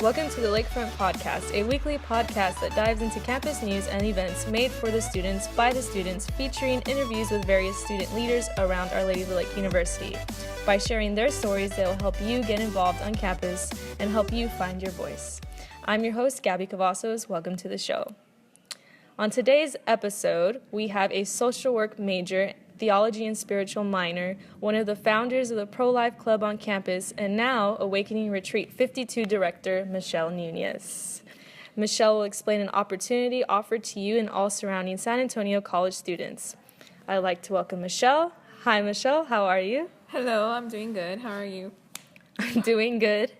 Welcome to the Lakefront Podcast, a weekly podcast that dives into campus news and events made for the students, by the students, featuring interviews with various student leaders around Our Lady of the Lake University. By sharing their stories, they will help you get involved on campus and help you find your voice. I'm your host, Gabby Cavazos. Welcome to the show. On today's episode, we have a social work major, theology and spiritual minor, one of the founders of the Pro-Life Club on campus, and now Awakening Retreat 52 director, Michelle Nunez. Michelle will explain an opportunity offered to you and all surrounding San Antonio college students. I'd like to welcome Michelle. Hi, Michelle. How are you? Hello, I'm doing good. How are you? I'm doing good.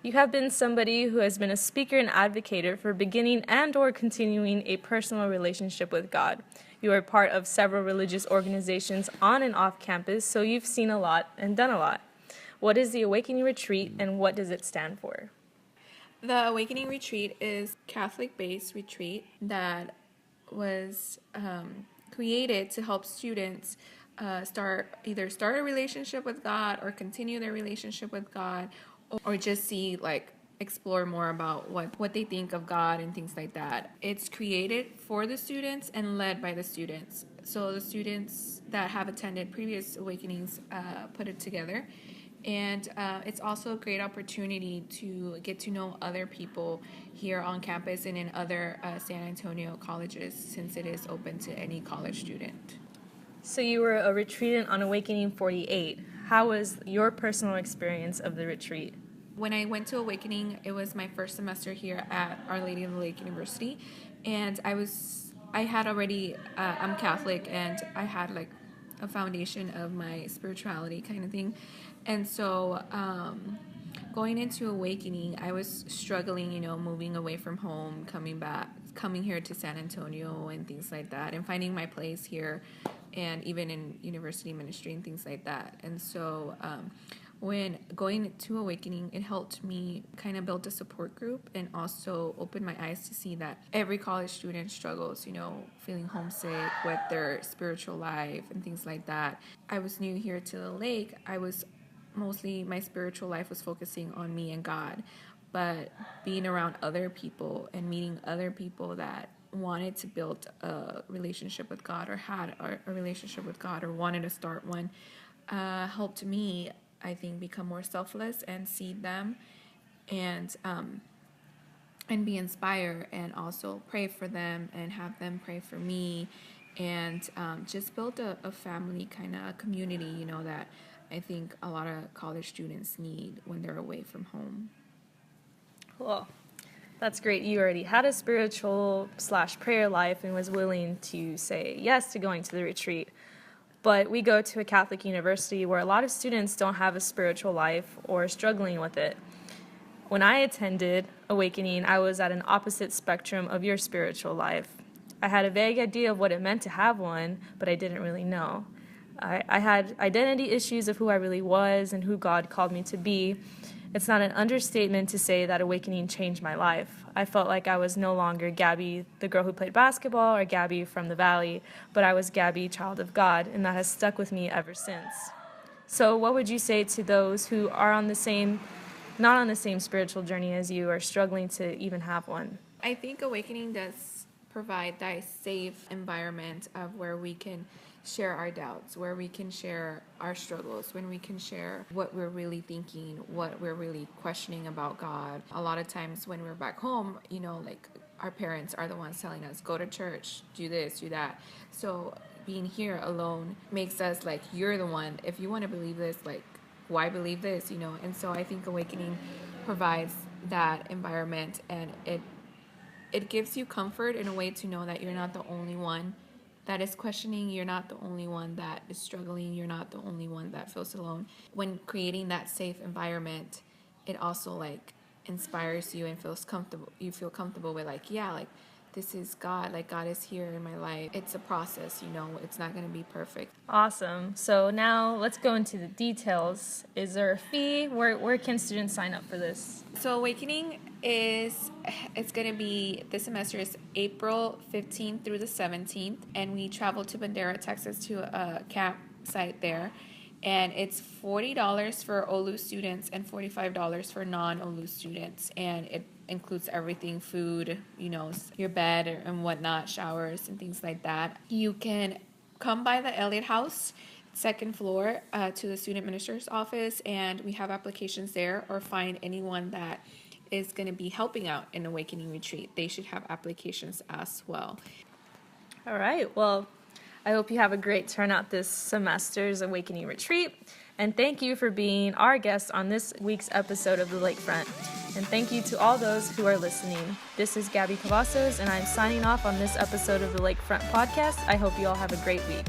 You have been somebody who has been a speaker and advocate for beginning and or continuing a personal relationship with God. You are part of several religious organizations on and off campus, so you've seen a lot and done a lot. What is the Awakening Retreat and what does it stand for? The Awakening Retreat is a Catholic-based retreat that was created to help students start a relationship with God or continue their relationship with God, or just explore more about what they think of God and things like that. It's created for the students and led by the students. So the students that have attended previous awakenings put it together. And it's also a great opportunity to get to know other people here on campus and in other San Antonio colleges, since it is open to any college student. So you were a retreatant on Awakening 48. How was your personal experience of the retreat? When I went to Awakening, it was my first semester here at Our Lady of the Lake University, and I'm Catholic, and I had a foundation of my spirituality kind of thing, and so going into Awakening, I was struggling, moving away from home, coming here to San Antonio and things like that, and finding my place here, and even in university ministry and things like that, and so when going to Awakening, it helped me kind of build a support group and also open my eyes to see that every college student struggles, feeling homesick with their spiritual life and things like that. I was new here to the lake. My spiritual life was focusing on me and God, but being around other people and meeting other people that wanted to build a relationship with God or had a relationship with God or wanted to start one helped me, I think, become more selfless and see them and be inspired, and also pray for them and have them pray for me, and just build a family kind of community, that I think a lot of college students need when they're away from home. Cool. That's great. You already had a spiritual/prayer life and was willing to say yes to going to the retreat. But we go to a Catholic university where a lot of students don't have a spiritual life or are struggling with it. When I attended Awakening, I was at an opposite spectrum of your spiritual life. I had a vague idea of what it meant to have one, but I didn't really know. I had identity issues of who I really was and who God called me to be. It's not an understatement to say that Awakening changed my life. I felt like I was no longer Gabby, the girl who played basketball, or Gabby from the Valley, but I was Gabby, child of God, and that has stuck with me ever since. So what would you say to those who are not on the same spiritual journey as you, or struggling to even have one? I think Awakening does provide that safe environment of where we can share our doubts, where we can share our struggles, when we can share what we're really thinking, what we're really questioning about God. A lot of times when we're back home, our parents are the ones telling us, go to church, do this, do that. So being here alone makes us you're the one. If you want to believe this, why believe this, And so I think Awakening provides that environment, and it gives you comfort in a way to know that you're not the only one that is questioning, you're not the only one that is struggling, you're not the only one that feels alone. When creating that safe environment, it also inspires you and feels comfortable. You feel comfortable with this is God, God is here in my life. It's a process, it's not going to be perfect. Awesome. So now let's go into the details. Is there a fee? Where can students sign up for this? So Awakening it's going to be, this semester is April 15th through the 17th, and we travel to Bandera, Texas to a campsite there. and it's $40 for Olu students and $45 for non-Olu students, and it includes everything: food, your bed and whatnot, showers and things like that. You can come by the Elliott House, second floor, to the student minister's office, and we have applications there, or find anyone that is going to be helping out in Awakening Retreat. They should have applications as well. All right. Well, I hope you have a great turnout this semester's Awakening Retreat. And thank you for being our guest on this week's episode of The Lakefront. And thank you to all those who are listening. This is Gabby Cavazos, and I'm signing off on this episode of the Lakefront Podcast. I hope you all have a great week.